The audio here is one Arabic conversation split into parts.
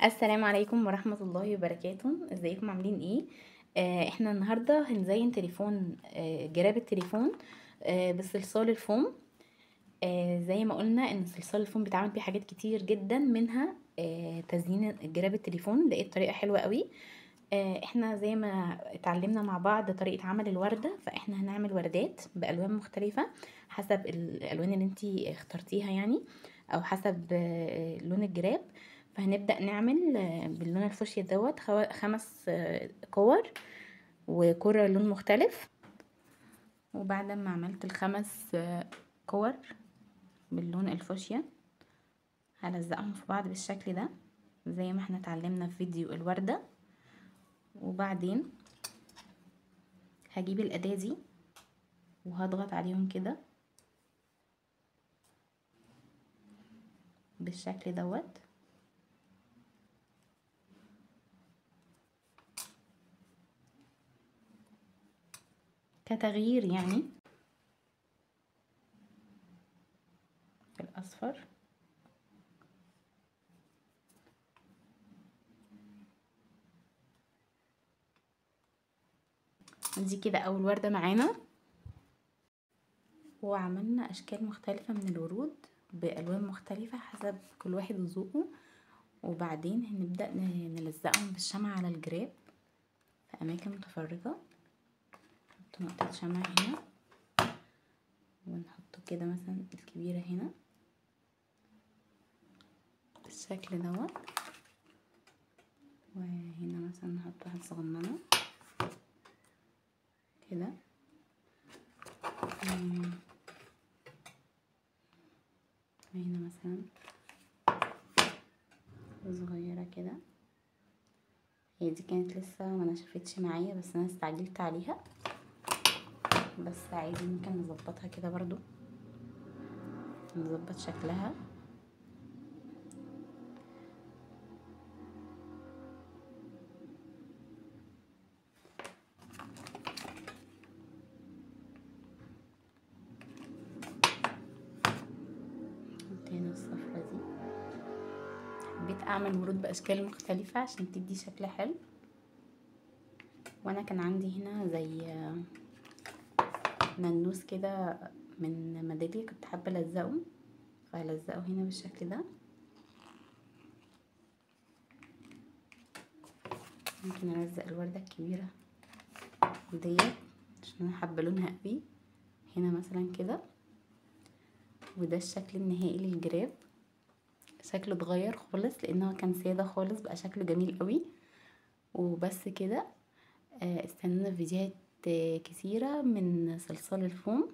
السلام عليكم ورحمة الله وبركاته. ازيكم عاملين ايه؟ احنا النهاردة هنزين تليفون، جراب التليفون بصلصال الفوم. زي ما قلنا ان صلصال الفوم بيتعمل بيه حاجات كتير جدا، منها تزيين جراب التليفون. لقيت طريقة حلوة قوي. احنا زي ما اتعلمنا مع بعض طريقة عمل الوردة، فاحنا هنعمل وردات بألوان مختلفة حسب الألوان اللي انتي اخترتيها يعني، او حسب لون الجراب. فهنبدأ نعمل باللون الفوشيا دوت 5 كور، وكرة لون مختلف. وبعد ما عملت ال5 كور باللون الفوشيا، هلزقهم في بعض بالشكل ده زي ما احنا اتعلمنا في فيديو الوردة. وبعدين هجيب الأداة دي وهضغط عليهم كده بالشكل دوت، كتغيير يعني في الأصفر. دي كده أول وردة معانا، وعملنا أشكال مختلفة من الورود بألوان مختلفة حسب كل واحد وذوقه. وبعدين هنبدأ نلزقهم بالشمع على الجراب في أماكن متفرقة. نحط نقطة شمع هنا، ونحطه كده مثلا الكبيرة هنا بالشكل دوت، وهنا مثلا نحط واحدة صغننة كده، وهنا مثلا صغيرة كده. هي دي كانت لسه ما نشفتش معايا، بس انا استعجلت عليها، بس عادي ممكن نظبطها كده برضو، نظبط شكلها. هنا الصفرة دي حبيت اعمل ورود باشكال مختلفة عشان تدي شكل حلو. وانا كان عندي هنا زي نانوس كده من ميدالية، كنت حابة الزقه، فهلزقه هنا بالشكل ده. ممكن الزق الوردة الكبيرة ديت عشان انا حابة لونها قوي هنا مثلا كده. وده الشكل النهائي للجراب، شكله اتغير خالص لانه كان ساده خالص، بقى شكله جميل قوي. وبس كده. استنونا في فيديوهات كثيره من صلصال الفوم،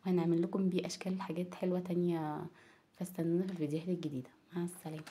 وهنعمل لكم بيه اشكال حاجات حلوه تانية. فاستنونا في الفيديوهات الجديده. مع السلامه.